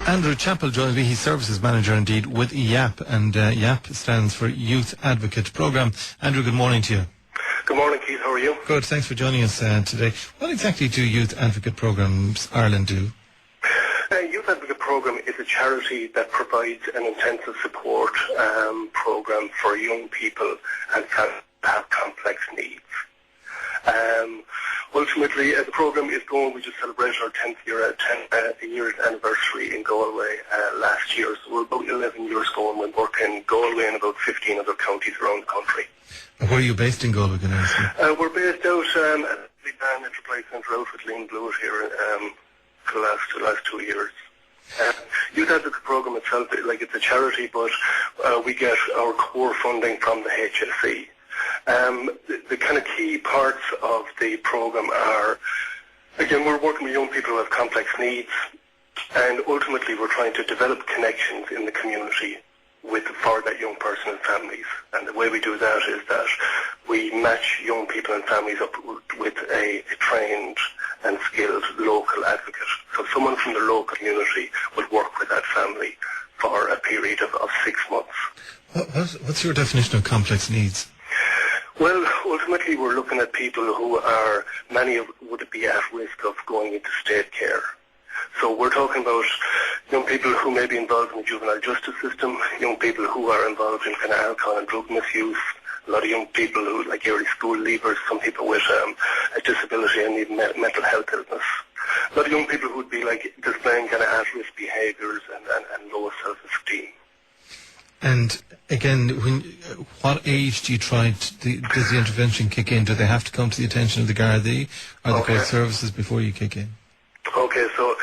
Andrew Chapple joins me. He's Services Manager indeed with YAP, and YAP stands for Youth Advocate Programme. Andrew, good morning to you. Good morning, Keith. How are you? Good, thanks for joining us today. What exactly do Youth Advocate Programmes Ireland do? Youth Advocate Programme is a charity that provides an intensive support programme for young people and families that have complex needs. Ultimately, as the programme is going, we just celebrated our 10th year anniversary in Galway last year. So we're about 11 years going. We work in Galway and about 15 other counties around the country. Where are you based in Galway, can I ask? We're based out at the Enterprise Centre out with Lean Blewett here for the last 2 years. Youth Advocate Programme itself, it's a charity, but we get our core funding from the HSE. The kind of key parts of the programme are, again, we're working with young people who have complex needs, and ultimately we're trying to develop connections in the community for that young person and families. And the way we do that is that we match young people and families up with a trained and skilled local advocate. So someone from the local community will work with that family for a period of 6 months. What's your definition of complex needs? Well, ultimately we're looking at people who are, would be at risk of going into state care. So we're talking about young people who may be involved in the juvenile justice system, young people who are involved in kind of alcohol and drug misuse, a lot of young people who, like early school leavers, some people with a disability and even mental health illness. A lot of young people who would be displaying kind of at-risk behaviours and low self-esteem. And again, what age do you does the intervention kick in? Do they have to come to the attention of the Gardaí or the court services before you kick in? Okay, so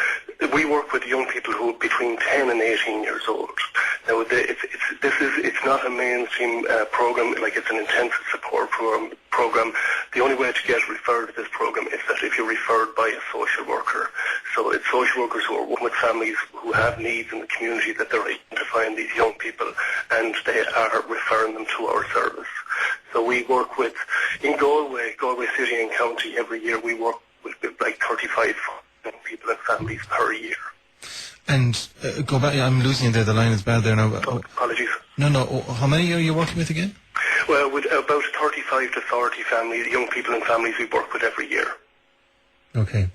we work with young people who are between 10 and 18 years old. Now, it's not a mainstream program, it's an intensive support program. The only way to get referred to this program is that if you're referred by a social worker. So it's social workers who are working with families who have needs in the community that they're identifying these young people, and they are referring them to our service. So we work with, in Galway City and County, every year we work with 35 young people and families per year. And go back, I'm losing you there, the line is bad there now. Oh, apologies. No, how many are you working with again? Well, with about 35 to 40 families, young people and families we work with every year. Okay.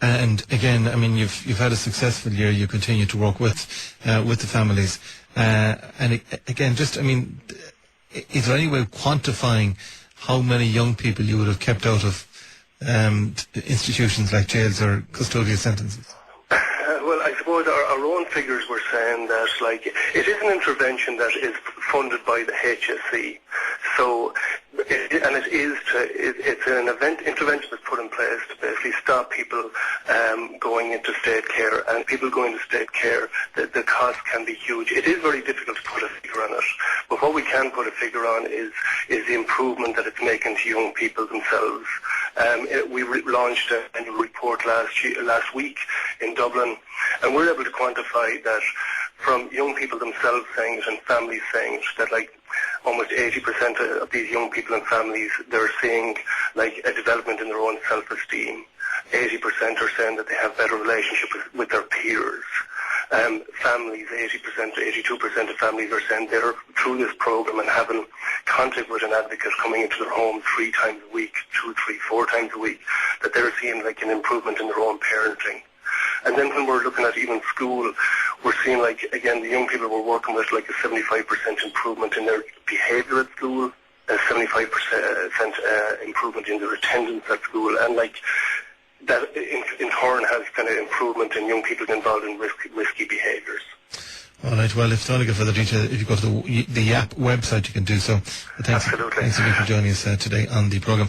And again, I mean, you've had a successful year, you continue to work with the families. And again, is there any way of quantifying how many young people you would have kept out of institutions like jails or custodial sentences? Well, I suppose our own figures were saying that, it is an intervention that is funded by the HSE. So, it's an intervention that's put in place to basically stop people going into state care, and people going into state care, the cost can be huge. It is very difficult to put a figure on it, but what we can put a figure on is the improvement that it's making to young people themselves. We launched an annual report last week in Dublin, and we're able to quantify that from young people themselves saying it and families saying it, that almost 80% of these young people and families, they're seeing a development in their own self-esteem. 80% are saying that they have better relationships with their peers. Families, 80% to 82% of families are saying they're through this program and having contact with an advocate coming into their home 3 times a week, 2, 3, 4 times a week, that they're seeing an improvement in their own parenting. And then when we're looking at even school, we're seeing again, the young people we're working with a 75% improvement in their behaviour at school, a 75% improvement in their attendance at school, and that in turn has kind of improvement in young people involved in risky behaviours. All right, well, if you want to get further detail, if you go to the YAP website, you can do so. But thanks, Absolutely. Thanks again for joining us today on the programme.